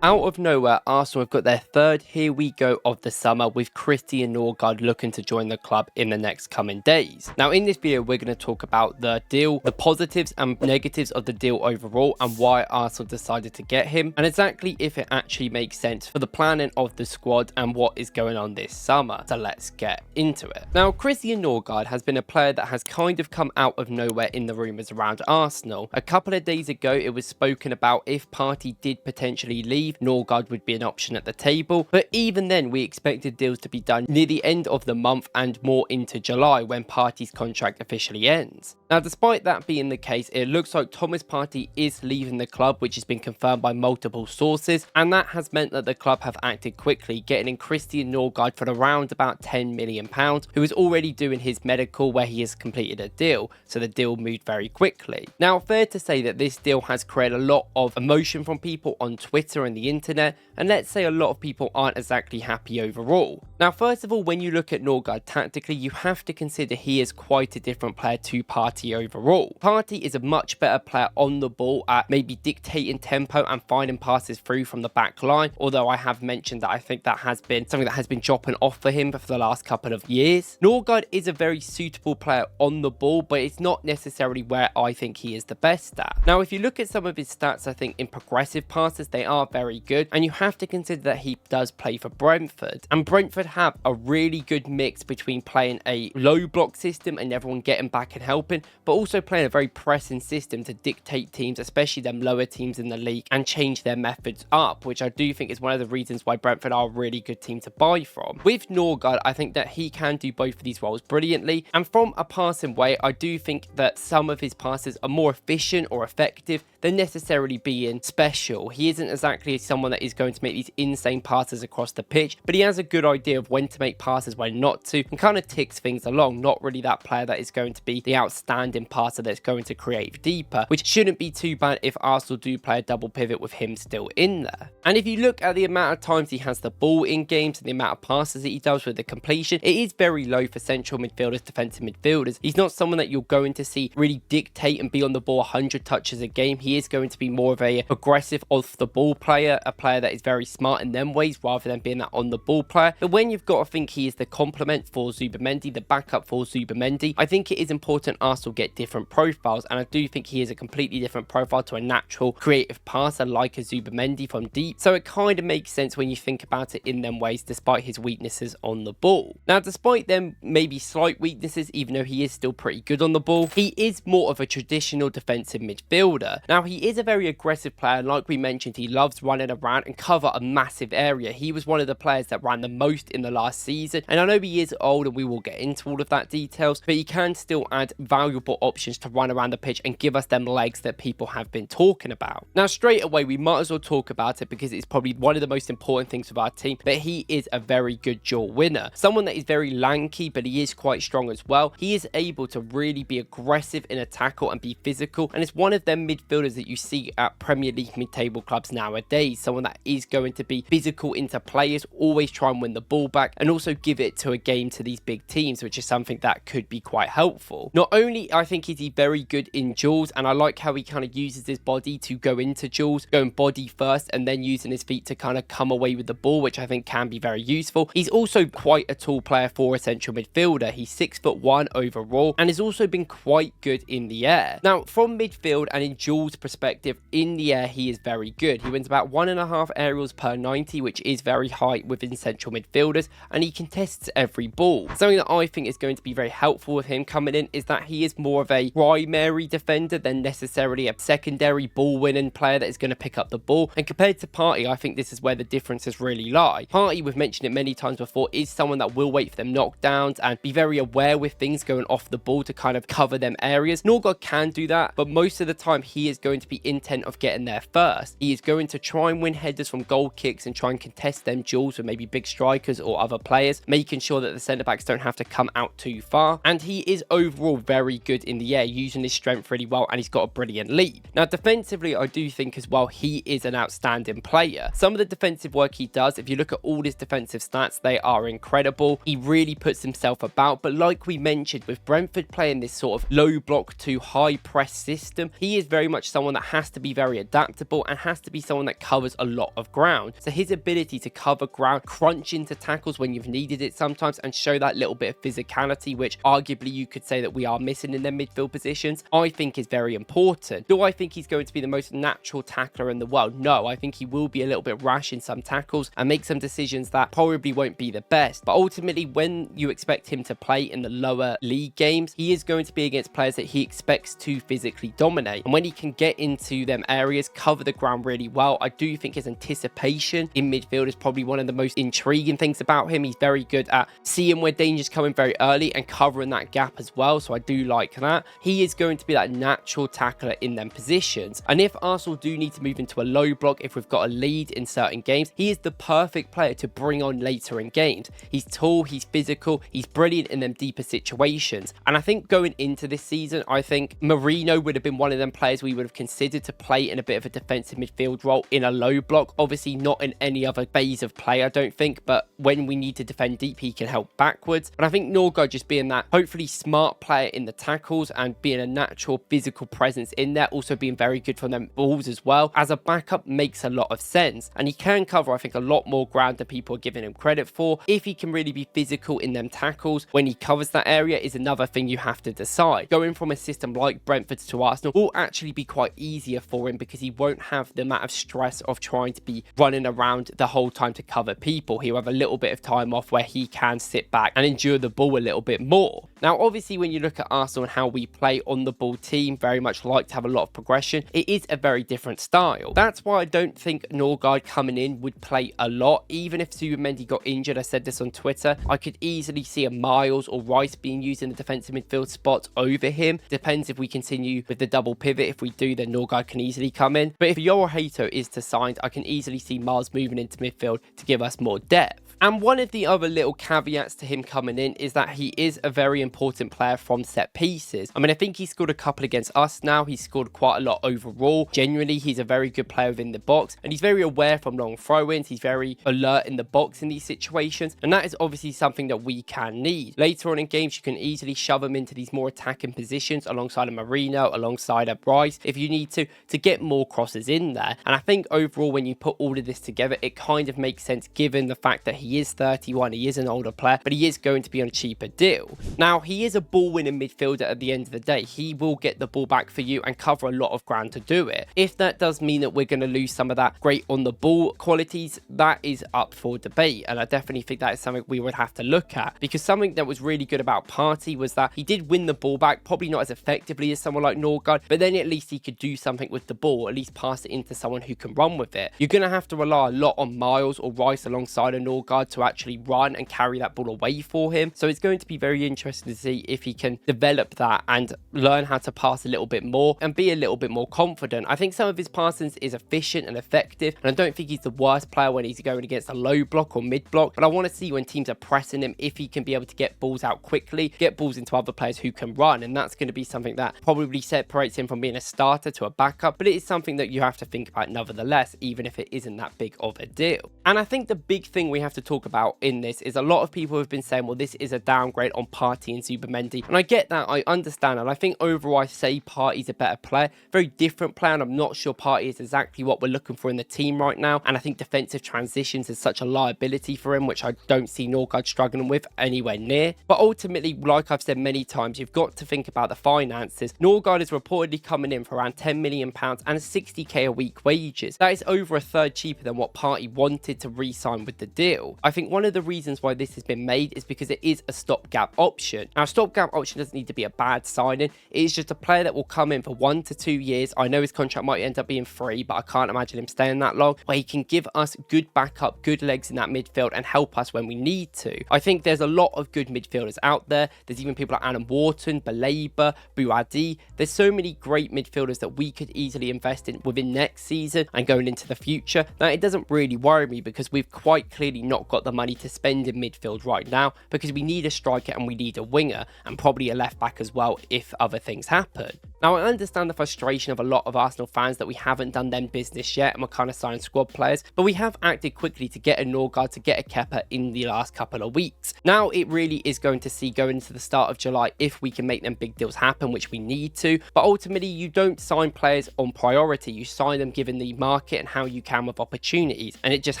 Out of nowhere, Arsenal have got their third here we go of the summer, with Christian Nørgaard looking to join the club in the next coming days. Now in this video, we're going to talk about the deal, the positives and negatives of the deal overall, and why Arsenal decided to get him, and exactly if it actually makes sense for the planning of the squad and what is going on this summer. So let's get into it. Now Christian Nørgaard has been a player that has kind of come out of nowhere in the rumours around Arsenal. A couple of days ago, it was spoken about if Partey did potentially leave, Norgaard would be an option at the table, but even then we expected deals to be done near the end of the month and more into July when Partey's contract officially ends. Now despite that being the case, it looks like Thomas Partey is leaving the club, which has been confirmed by multiple sources, and that has meant that the club have acted quickly, getting in Christian Nørgaard for around about £10 million, who is already doing his medical where he has completed a deal, so the deal moved very quickly. Now fair to say that this deal has created a lot of emotion from people on Twitter and the internet, and let's say a lot of people aren't exactly happy overall. Now first of all, when you look at Nørgaard tactically, you have to consider he is quite a different player to Partey overall. Partey is a much better player on the ball at maybe dictating tempo and finding passes through from the back line, although I have mentioned that I think that has been something that has been dropping off for him for the last couple of years. Nørgaard is a very suitable player on the ball, but it's not necessarily where I think he is the best at. Now if you look at some of his stats, I think in progressive passes they are very good, and you have to consider that he does play for Brentford, and Brentford have a really good mix between playing a low block system and everyone getting back and helping, but also playing a very pressing system to dictate teams, especially them lower teams in the league, and change their methods up, which I do think is one of the reasons why Brentford are a really good team to buy from. With Nørgaard, I think that he can do both of these roles brilliantly, and from a passing way, I do think that some of his passes are more efficient or effective than necessarily being special. He isn't exactly someone that is going to make these insane passes across the pitch, but he has a good idea of when to make passes, when not to, and kind of ticks things along. Not really that player that is going to be the outstanding passer that's going to create deeper, which shouldn't be too bad if Arsenal do play a double pivot with him still in there. And if you look at the amount of times he has the ball in games and the amount of passes that he does with the completion, it is very low for central midfielders, defensive midfielders. He's not someone that you're going to see really dictate and be on the ball 100 touches a game. He is going to be more of a aggressive off the ball player, a player that is very smart in them ways rather than being that on the ball player. But when you've got to think he is the complement for Zubimendi, the backup for Zubimendi, I think it is important Arsenal get different profiles, and I do think he is a completely different profile to a natural creative passer like a Zubimendi from deep, so it kind of makes sense when you think about it in them ways despite his weaknesses on the ball. Now despite them maybe slight weaknesses, even though he is still pretty good on the ball, he is more of a traditional defensive midfielder. Now he is a very aggressive player, and like we mentioned, he loves running around and cover a massive area. He was one of the players that ran the most in the last season, and I know he is old and we will get into all of that details, but he can still add valuable options to run around the pitch and give us them legs that people have been talking about. Now straight away we might as well talk about it because it's probably one of the most important things with our team, that he is a very good duel winner. Someone that is very lanky, but he is quite strong as well. He is able to really be aggressive in a tackle and be physical, and it's one of them midfielders that you see at Premier League mid-table clubs nowadays. Someone that is going to be physical into players, always try and win the ball back, and also give it to a game to these big teams, which is something that could be quite helpful. Not only I think is he very good in duels, and I like how he kind of uses his body to go into duels, going body first and then using his feet to kind of come away with the ball, which I think can be very useful. He's also quite a tall player for a central midfielder. He's 6'1" overall, and has also been quite good in the air. Now from midfield and in duels perspective, in the air he is very good. He wins about 1.5 aerials per 90, which is very high within central midfielders, and he contests every ball. Something that I think is going to be very helpful with him coming in is that he is more of a primary defender than necessarily a secondary ball winning player that is going to pick up the ball, and compared to Partey, I think this is where the differences really lie. Partey, we've mentioned it many times before, is someone that will wait for them knockdowns and be very aware with things going off the ball to kind of cover them areas. Nørgaard can do that, but most of the time he is going to be intent of getting there first. He is going to try and win headers from goal kicks and try and contest them duels with maybe big strikers or other players, making sure that the centre backs don't have to come out too far. And he is overall very good in the air, using his strength really well, and he's got a brilliant leap. Now defensively, I do think as well he is an outstanding player. Some of the defensive work he does, if you look at all his defensive stats, they are incredible. He really puts himself about, but like we mentioned, with Brentford playing this sort of low block to high press system, he is very much someone that has to be very adaptable and has to be someone that covers a lot of ground. So his ability to cover ground, crunch into tackles when you've needed it sometimes, and show that little bit of physicality, which arguably you could say that we are missing in their midfield positions, I think is very important. Do I think he's going to be the most natural tackler in the world? No, I think he will be a little bit rash in some tackles and make some decisions that probably won't be the best. But ultimately, when you expect him to play in the lower league games, he is going to be against players that he expects to physically dominate. And when he can get into them areas, cover the ground really well, I do think his anticipation in midfield is probably one of the most intriguing things about him. He's very good at seeing where danger's coming very early and covering that gap as well. So I do like that. He is going to be that natural tackler in them positions. And if Arsenal do need to move into a low block, if we've got a lead in certain games, he is the perfect player to bring on later in games. He's tall, he's physical, he's brilliant in them deeper situations. And I think going into this season, I think Marino would have been one of them players we would have considered to play in a bit of a defensive midfield role in a low block. Obviously not in any other phase of play, I don't think, but when we need to defend deep, he can help backwards. But I think Norgaard just being that hopefully smart player in the tackles and being a natural physical presence in there, also being very good from them balls as well, as a backup makes a lot of sense. And he can cover, I think, a lot more ground than people are giving him credit for. If he can really be physical in them tackles when he covers that area is another thing you have to decide. Going from a system like Brentford's to Arsenal will actually be quite easier for him because he won't have the amount of stress of trying to be running around the whole time to cover people. He'll have a little bit of time off where he can sit back and endure the ball a little bit more. Now, obviously, when you look at Arsenal and how we play on the ball team, very much like to have a lot of progression, it is a very different style. That's why I don't think Norgaard coming in would play a lot. Even if Zubimendi got injured, I said this on Twitter, I could easily see a Miles or Rice being used in the defensive midfield spot over him. Depends if we continue with the double pivot. If we do, then Norgaard can easily come in. But if Yorhato is to sign, I can easily see Miles moving into midfield to give us more depth. And one of the other little caveats to him coming in is that he is a very important player from set pieces. I mean, I think he scored a couple against us now. He's scored quite a lot overall. Genuinely, he's a very good player within the box, and he's very aware from long throw-ins. He's very alert in the box in these situations, and that is obviously something that we can need. Later on in games, you can easily shove him into these more attacking positions alongside a Marino, alongside a Bryce, if you need to get more crosses in there. And I think overall, when you put all of this together, it kind of makes sense given the fact that he is 31, he is an older player, but he is going to be on a cheaper deal. Now, he is a ball-winning midfielder at the end of the day. He will get the ball back for you and cover a lot of ground to do it. If that does mean that we're going to lose some of that great on-the-ball qualities, that is up for debate, and I definitely think that is something we would have to look at, because something that was really good about Partey was that he did win the ball back, probably not as effectively as someone like Norgaard, but then at least he could do something with the ball, at least pass it into someone who can run with it. You're going to have to rely a lot on Miles or Rice alongside a Norgaard to actually run and carry that ball away for him. So it's going to be very interesting to see if he can develop that and learn how to pass a little bit more and be a little bit more confident. I think some of his passing is efficient and effective, and I don't think he's the worst player when he's going against a low block or mid block, but I want to see when teams are pressing him if he can be able to get balls out quickly, get balls into other players who can run, and that's going to be something that probably separates him from being a starter to a backup, but it is something that you have to think about nevertheless, even if it isn't that big of a deal. And I think the big thing we have to talk about in this is a lot of people have been saying, well, this is a downgrade on Partey and Zubimendi, and I get that, I understand, and I think overall I say Partey's a better player, very different player, and I'm not sure Partey is exactly what we're looking for in the team right now, and I think defensive transitions is such a liability for him, which I don't see Norgaard struggling with anywhere near. But ultimately, like I've said many times, you've got to think about the finances. Norgaard is reportedly coming in for around £10 million and 60k a week wages. That is over a third cheaper than what Partey wanted to re-sign with the deal. I think one of the reasons why this has been made is because it is a stopgap option. Now, a stopgap option doesn't need to be a bad signing. It is just a player that will come in for 1 to 2 years. I know his contract might end up being 3, but I can't imagine him staying that long, where he can give us good backup, good legs in that midfield and help us when we need to. I think there's a lot of good midfielders out there. There's even people like Adam Wharton, Baleba, Buadi. There's so many great midfielders that we could easily invest in within next season and going into the future. Now, it doesn't really worry me because we've quite clearly not got the money to spend in midfield right now, because we need a striker and we need a winger and probably a left back as well if other things happen. Now, I understand the frustration of a lot of Arsenal fans that we haven't done them business yet and we're kind of signing squad players, but we have acted quickly to get a Norgaard, to get a Kepa in the last couple of weeks. Now, it really is going to see going into the start of July if we can make them big deals happen, which we need to, but ultimately you don't sign players on priority, you sign them given the market and how you can with opportunities, and it just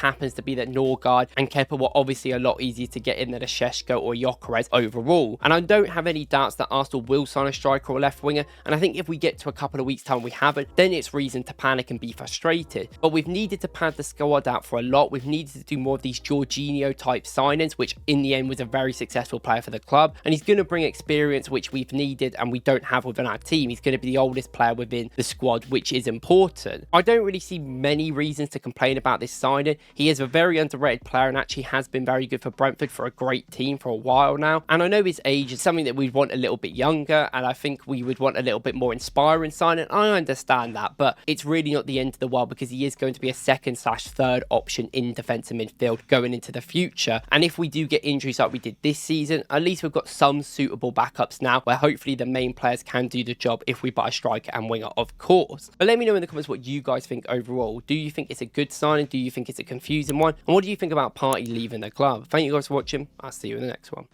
happens to be that Norgaard and Kepa were obviously a lot easier to get in than a Šeško or Gyökeres overall, and I don't have any doubts that Arsenal will sign a striker or left winger, and I think if we get to a couple of weeks time we haven't, then it's reason to panic and be frustrated. But we've needed to pad the squad out for a lot. We've needed to do more of these Jorginho type signings, which in the end was a very successful player for the club, and he's going to bring experience which we've needed and we don't have within our team. He's going to be the oldest player within the squad, which is important. I don't really see many reasons to complain about this signing. He is a very underrated player and actually has been very good for Brentford, for a great team for a while now, and I know his age is something that we'd want a little bit younger, and I think we would want a little bit more inspiring signing. I understand that, but it's really not the end of the world because he is going to be a second/third option in defensive midfield going into the future, and if we do get injuries like we did this season, at least we've got some suitable backups now where hopefully the main players can do the job if we buy a striker and winger, of course. But let me know in the comments what you guys think overall. Do you think it's a good signing? Do you think it's a confusing one? And what do you think about Partey leaving the club? Thank you guys for watching. I'll see you in the next one.